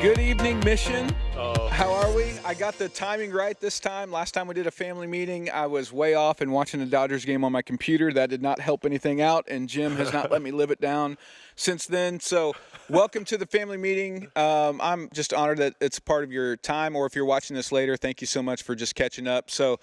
Good evening, Mission. Oh, How are we? I got the timing right this time. Last time we did a family meeting, I was way off and watching a Dodgers game on my computer. That did not help anything out, and Jim has not let me live it down since then. So, welcome to the family meeting. I'm just honored that it's part of your time, or if you're watching this later, thank you so much for just catching up. So,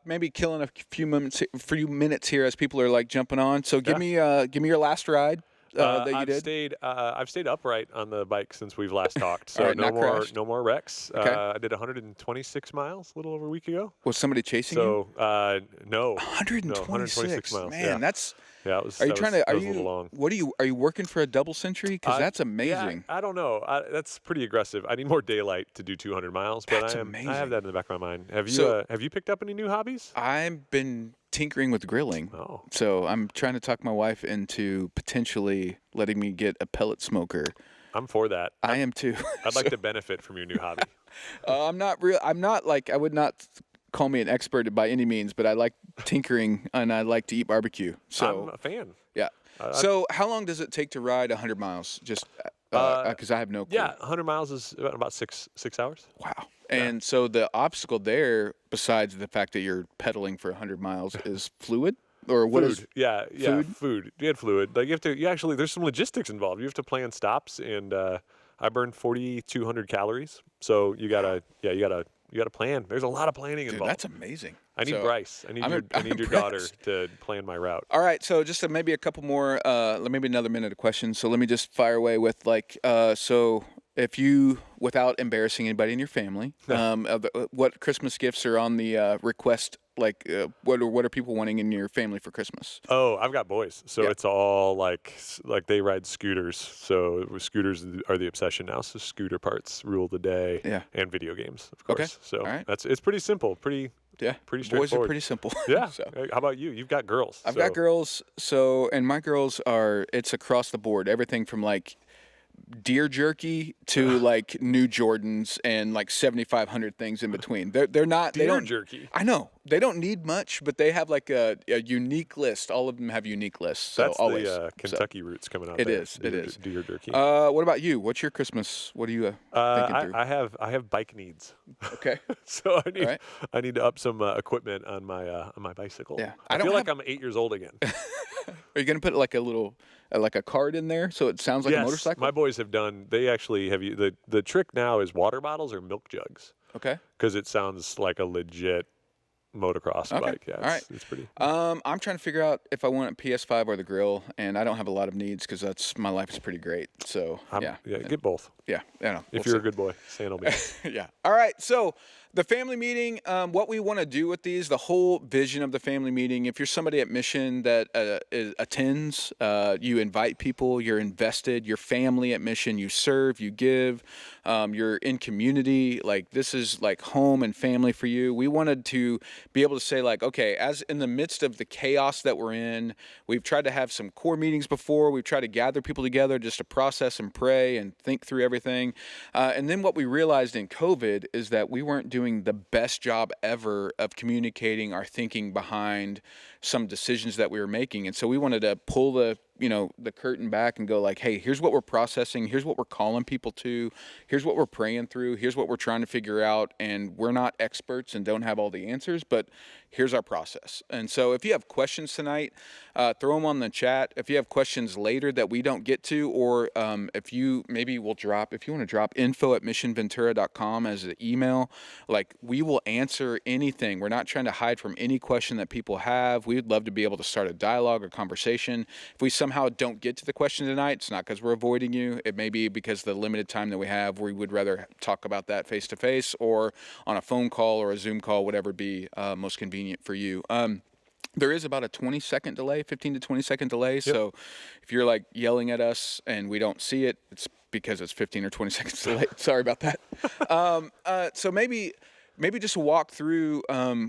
maybe killing a few minutes here as people are like jumping on. So, give me your last ride. That you did? I've stayed upright on the bike since we've last talked. So All right, no not more crashed. no more wrecks. Okay. I did 126 miles a little over a week ago. Was somebody chasing you? So no, 126 miles. Man, Yeah. that's. Yeah, it was. Are you that trying was, to? that Are was a little you? long. What are you? Are you working for a double century? Because that's amazing. Yeah, I don't know. That's pretty aggressive. I need more daylight to do 200 miles, but That's I amazing. have that in the back of my mind. Have you So- have you picked up any new hobbies? I've been tinkering with grilling. Oh. So I'm trying to talk my wife into potentially letting me get a pellet smoker. I'm for that. I am too. I'd like to benefit from your new hobby. I'm not real. I'm not like. I would not call me an expert by any means, but I like tinkering and I like to eat barbecue. So I'm a fan. yeah. So how long does it take to ride 100 miles? Just because I have no clue. Yeah, 100 miles is about six hours. Wow. And so the obstacle there, besides the fact that you're pedaling for 100 miles, is fluid? Or what is Food. Yeah, food? food. You had fluid. Like you actually, there's some logistics involved. You have to plan stops, and I burned 4,200 calories. So you gotta plan. There's a lot of planning Dude, involved. that's amazing. I need So, Bryce. I need I'm your daughter impressed. to plan my route. All right, so just maybe a couple more, maybe another minute of questions. So let me just fire away with so if you, without embarrassing anybody in your family, what Christmas gifts are on the request? Like, what are people wanting in your family for Christmas? Oh, I've got boys, so Yeah. it's all like they ride scooters. So scooters are the obsession now. So scooter parts rule the day. Yeah. And video games, of Okay. course. So All right. it's pretty simple. Pretty Yeah, pretty boys are straightforward. pretty simple. Yeah. So. How about you? You've got girls. I've got girls, and my girls it's across the board. Everything from like deer jerky to like new Jordans and like 7,500 things in between. They're not they Deer don't jerky. I know they don't need much, but they have like a unique list. All of them have unique lists. So That's always the Kentucky roots coming out. It there. is, it is. Deer jerky. What about you? What's your Christmas? What are you thinking through? I have bike needs. Okay. So right. I need to up some equipment on my bicycle. Yeah. I I don't feel like have- I'm 8 years old again. Are you gonna put like a little like a card in there so it sounds like a motorcycle? My boys have done. They actually have you. The trick now is water bottles or milk jugs Okay. because it sounds like a legit motocross Okay. bike. Yeah, All right. it's pretty. I'm trying to figure out if I want a PS5 or the grill, and I don't have a lot of needs because my life is pretty great. So yeah, Get both. yeah, I know. If We'll you're a good boy, Sandal me. see. Yeah. All right. So the family meeting. What we want to do with these, the whole vision of the family meeting. If you're somebody at Mission that attends, you invite people. You're invested. Your family at Mission. You serve. You give. You're in community. Like this is like home and family for you. We wanted to be able to say like, okay, as in the midst of the chaos that we're in, we've tried to have some core meetings before. We've tried to gather people together just to process and pray and think through everything. And then what we realized in COVID is that we weren't doing the best job ever of communicating our thinking behind some decisions that we were making. And so we wanted to pull the curtain back and go like, hey, here's what we're processing. Here's what we're calling people to. Here's what we're praying through. Here's what we're trying to figure out. And we're not experts and don't have all the answers, but here's our process. And so if you have questions tonight, throw them on the chat. If you have questions later that we don't get to, or if you want to drop info@missionventura.com as an email, like we will answer anything. We're not trying to hide from any question that people have. We'd love to be able to start a dialogue or conversation. If we somehow don't get to the question tonight, it's not because we're avoiding you. It may be because the limited time that we have, we would rather talk about that face to face or on a phone call or a Zoom call, whatever be most convenient for you. There is about a 20-second delay, 15 to 20-second delay. Yep. So if you're like yelling at us and we don't see it, it's because it's 15 or 20 seconds delayed. Sorry about that. So maybe maybe just walk through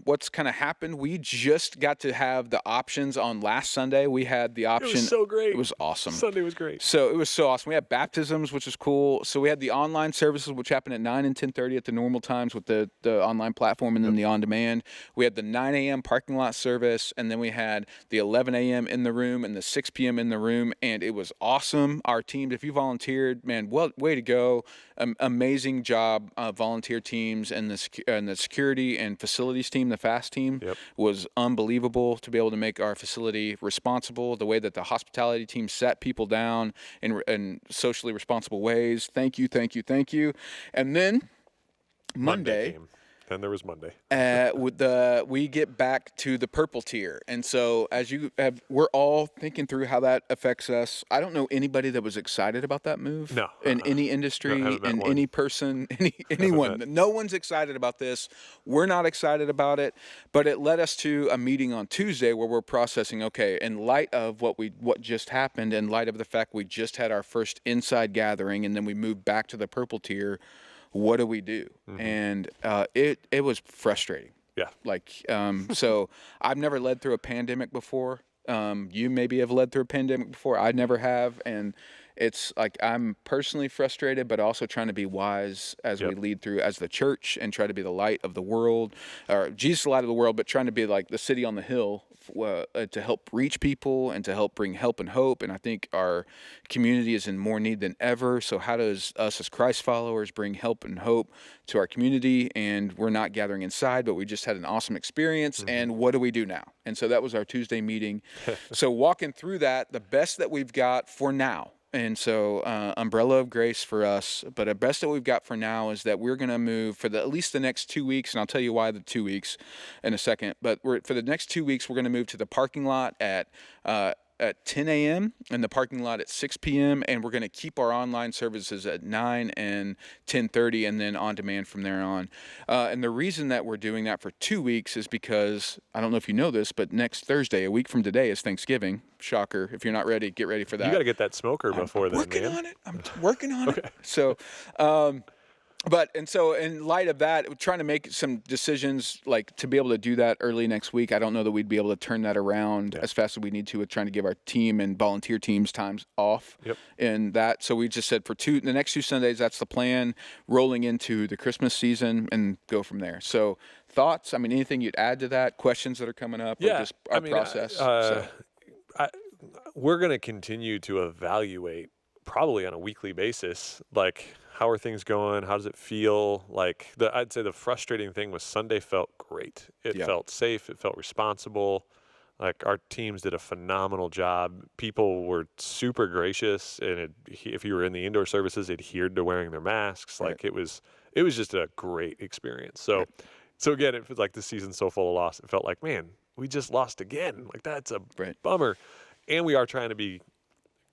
what's kind of happened. We just got to have the options on last Sunday. We had the It was option. so It great. was awesome. Sunday was great. So it was so awesome. We had baptisms, which was cool. So we had the online services, which happened at 9 and 10:30 at the normal times with the online platform, and then the on-demand. We had the 9 a.m. parking lot service, and then we had the 11 a.m. in the room and the 6 p.m. in the room, and it was awesome. Our teams, if you volunteered, man, well, way to go. Amazing job, volunteer teams, and the security and facilities team, the FAST team, Yep. was unbelievable to be able to make our facility responsible. The way that the hospitality team sat people down in socially responsible ways. Thank you, thank you, thank you. And then Monday came. Then there was Monday. we get back to the purple tier, and so as you have, we're all thinking through how that affects us. I don't know anybody that was excited about that move. No, In any No, industry, haven't met in one. any person, anyone. met. No one's excited about this. We're not excited about it, but it led us to a meeting on Tuesday where we're processing. Okay, in light of what just happened, in light of the fact we just had our first inside gathering, and then we moved back to the purple tier. What do we do? And it was frustrating. Yeah. Like, so I've never led through a pandemic before. You maybe have led through a pandemic before. I never have. And it's like I'm personally frustrated, but also trying to be wise as we Yep. lead through as the church and try to be the light of the world, or Jesus, the light of the world, but trying to be like the city on the hill to help reach people and to help bring help and hope. And I think our community is in more need than ever. So how does us as Christ followers bring help and hope to our community? And we're not gathering inside, but we just had an awesome experience. And what do we do now? And so that was our Tuesday meeting. So walking through that, the best that we've got for now. And so, umbrella of grace for us. But the best that we've got for now is that we're going to move for at least the next 2 weeks, and I'll tell you why the 2 weeks in a second. But for the next 2 weeks, we're going to move to the parking lot at 10 a.m. and the parking lot at 6 p.m. And we're going to keep our online services at 9 and 10:30, and then on demand from there on. And the reason that we're doing that for 2 weeks is because I don't know if you know this, but next Thursday, a week from today, is Thanksgiving. Shocker! If you're not ready, get ready for that. You got to get that smoker before then, working man. on it. I'm working on it. So, and so in light of that, we're trying to make some decisions like to be able to do that early next week. I don't know that we'd be able to turn that around as fast as we need to with trying to give our team and volunteer teams times off. Yep. In that. So we just said for the next 2 Sundays, that's the plan, rolling into the Christmas season and go from there. So thoughts? I mean, anything you'd add to that? Questions that are coming up? Or Yeah, just our I mean, process? we're going to continue to evaluate probably on a weekly basis, like how are things going? How does it feel? Like I'd say the frustrating thing was Sunday felt great. It felt safe. It felt responsible. Like our teams did a phenomenal job. People were super gracious, and if you were in the indoor services, adhered to wearing their masks. Right. Like it was just a great experience. So, so again, it was like the season's so full of loss. It felt like, man, we just lost again. Like that's a bummer. And we are trying to be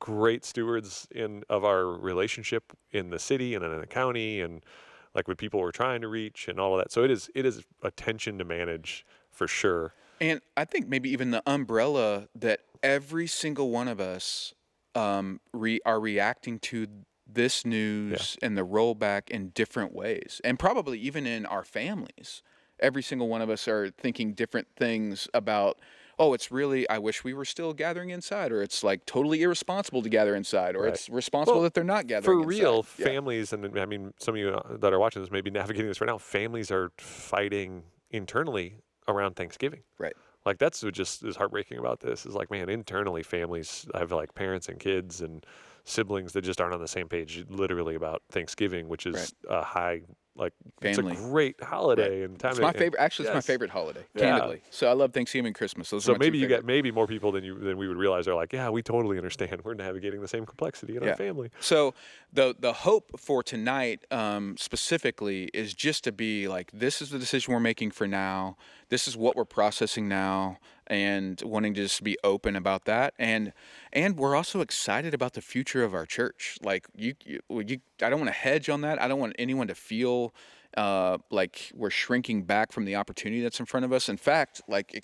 great stewards of our relationship in the city and in the county, and like with people we're trying to reach and all of that. So it is a tension to manage for sure. And I think maybe even the umbrella that every single one of us are reacting to this news and the rollback in different ways, and probably even in our families. Every single one of us are thinking different things about, oh, it's really, I wish we were still gathering inside, or it's like totally irresponsible to gather inside, or it's responsible that they're not gathering for inside. real. Families, and I mean, some of you that are watching this may be navigating this right now. Families are fighting internally around Thanksgiving. Right. Like that's what just is heartbreaking about this is like, man, internally families have like parents and kids and siblings that just aren't on the same page literally about Thanksgiving, which is a high, like Family. it's a great holiday and time. It's my favorite. Actually, it's my favorite holiday, candidly. So I love Thanksgiving and Christmas. Those are So my maybe two you favorite. got maybe more people than we would realize are like, yeah, we totally understand. We're navigating the same complexity in our family. So the hope for tonight specifically is just to be like, this is the decision we're making for now. This is what we're processing now, and wanting to just be open about that. And we're also excited about the future of our church. Like I don't want to hedge on that. I don't want anyone to feel like we're shrinking back from the opportunity that's in front of us. In fact, like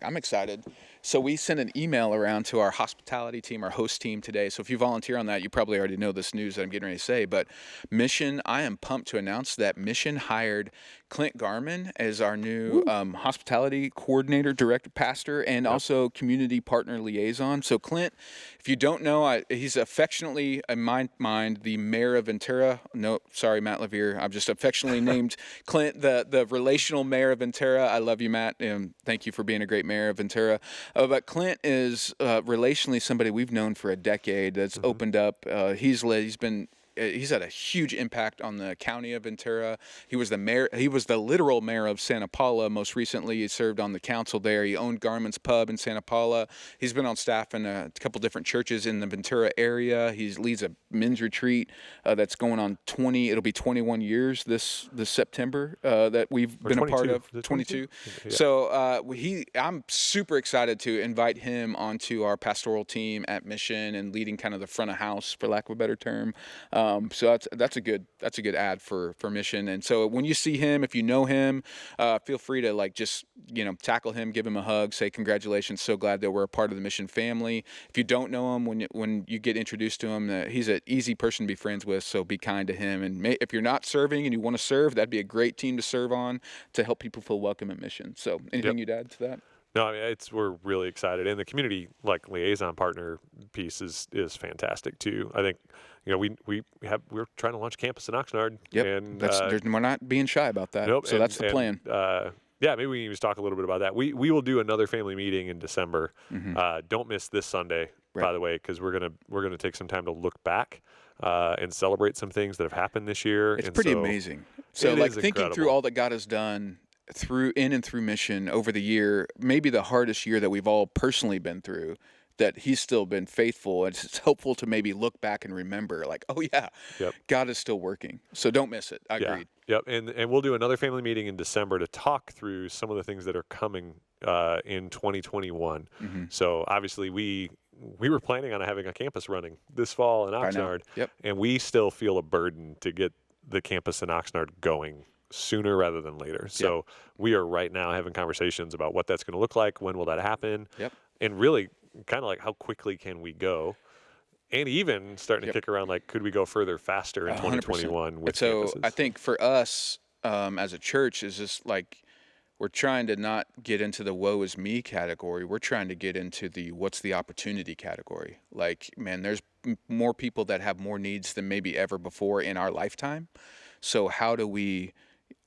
I'm excited So we sent an email around to our hospitality team, our host team today. So if you volunteer on that, you probably already know this news that I'm getting ready to say. But Mission, I am pumped to announce that Mission hired Clint Garman as our new hospitality coordinator, director, pastor, and also community partner liaison. So Clint, if you don't know, he's affectionately, in my mind, the mayor of Ventura. No, sorry, Matt Levere. I'm just affectionately named Clint, the relational mayor of Ventura. I love you, Matt, and thank you for being a great mayor of Ventura. But Clint is relationally somebody we've known for a decade. That's opened up. He's had a huge impact on the county of Ventura. He was the mayor. He was the literal mayor of Santa Paula. Most recently, he served on the council there. He owned Garman's Pub in Santa Paula. He's been on staff in a couple different churches in the Ventura area. He leads a men's retreat that's going on 20. It'll be 21 years this September that we've been a part of. 22. Yeah. So I'm super excited to invite him onto our pastoral team at Mission and leading kind of the front of house, for lack of a better term. So that's a good ad for Mission. And so when you see him, if you know him, feel free to just tackle him, give him a hug, say congratulations, so glad that we're a part of the Mission family. If you don't know him, when you get introduced to him, he's an easy person to be friends with. So be kind to him. And if you're not serving and you want to serve, that'd be a great team to serve on to help people feel welcome at Mission. So anything you'd add to that? No, I mean, we're really excited, and the community liaison partner piece is fantastic too. I think we're trying to launch campus in Oxnard. Yep, and we're not being shy about that. Nope, so that's the plan. Maybe we can just talk a little bit about that. We will do another family meeting in December. Don't miss this Sunday, by the way, because we're gonna take some time to look back and celebrate some things that have happened this year. It's pretty amazing. So thinking through all that God has done through Mission over the year, maybe the hardest year that we've all personally been through, that he's still been faithful. And it's helpful to maybe look back and remember, God is still working. So don't miss it. I agreed. Yep. And we'll do another family meeting in December to talk through some of the things that are coming in 2021. So obviously we were planning on having a campus running this fall in Oxnard. And we still feel a burden to get the campus in Oxnard going sooner rather than later. So we are right now having conversations about what that's going to look like, when will that happen, and really kind of how quickly can we go, and even starting to kick around could we go further faster in 2021 with campuses? I think for us as a church is just we're trying to not get into the woe is me category. We're trying to get into the what's the opportunity category. There's more people that have more needs than maybe ever before in our lifetime. So how do we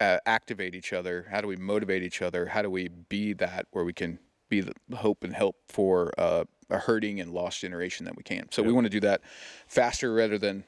activate each other? How do we motivate each other? How do we be that where we can be the hope and help for a hurting and lost generation that we can? So we want to do that faster rather than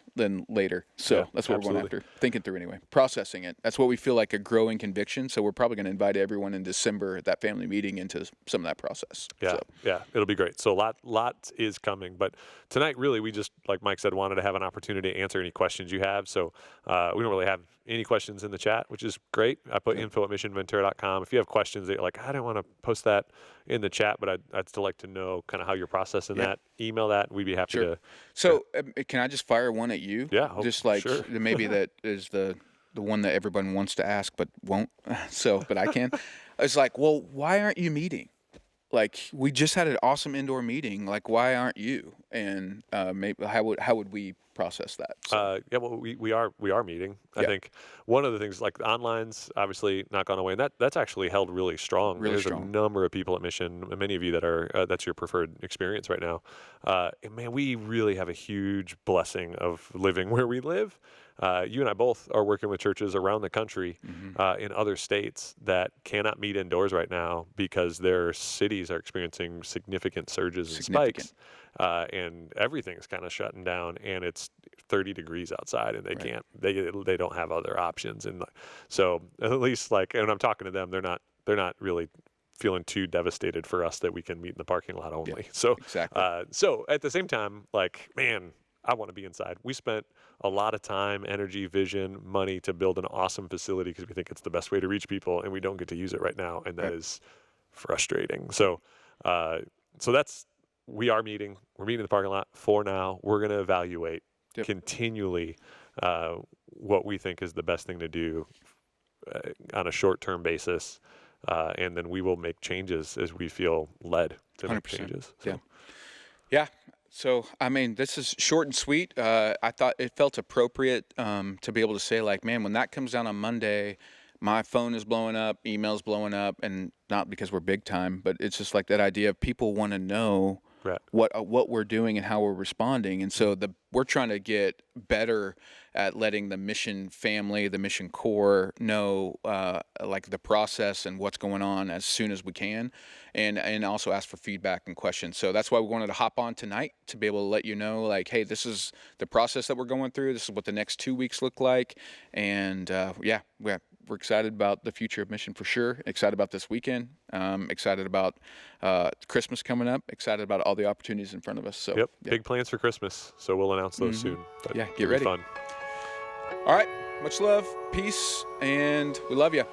later. So that's what we're going after. Thinking through anyway. Processing it. That's what we feel like a growing conviction. So we're probably going to invite everyone in December at that family meeting into some of that process. It'll be great. So a lot is coming. But tonight, really, we just, like Mike said, wanted to have an opportunity to answer any questions you have. So we don't really have any questions in the chat, which is great. I put info@missionventura.com. If you have questions that you're like, I don't want to post that in the chat, but I'd still like to know kind of how you're processing that, email that. We'd be happy to. So can I just fire one at you? Yeah. Just maybe that is the one that everyone wants to ask but won't. But I can. It's why aren't you meeting? We just had an awesome indoor meeting. Why aren't you? And maybe how would we process that? We are meeting. I think one of the things online's obviously not gone away, and that's actually held really strong. There's a number of people at Mission, and many of you that are that's your preferred experience right now. And man, we really have a huge blessing of living where we live. You and I both are working with churches around the country in other states that cannot meet indoors right now because their cities are experiencing significant surges and spikes. And everything's kind of shutting down, and it's 30 degrees outside, and they don't have other options. And so at least and I'm talking to them, they're not really feeling too devastated for us that we can meet in the parking lot only. So so at the same time, man, I want to be inside. We spent a lot of time, energy, vision, money to build an awesome facility because we think it's the best way to reach people, and we don't get to use it right now, and that is frustrating. So that's. We are meeting. We're meeting in the parking lot for now. We're going to evaluate continually what we think is the best thing to do on a short-term basis and then we will make changes as we feel led to make 100%. changes. Yeah. So. Yeah. So, I mean, this is short and sweet. I thought it felt appropriate to be able to say, like, man, when that comes down on Monday, my phone is blowing up, emails blowing up, and not because we're big time, but it's just like that idea of people want to know Right. what we're doing and how we're responding. And so we're trying to get better at letting the mission family, the mission core know like the process and what's going on as soon as we can, and also ask for feedback and questions. So that's why we wanted to hop on tonight to be able to let you know, like, hey, this is the process that we're going through. This is what the next 2 weeks look like. And yeah, we're excited about the future of mission for sure. Excited about this weekend. Excited about Christmas coming up. Excited about all the opportunities in front of us. So Yep. yeah. Big plans for Christmas. So we'll announce those soon. But Yeah, get it'll be ready. fun. All right. Much love, peace, and we love you.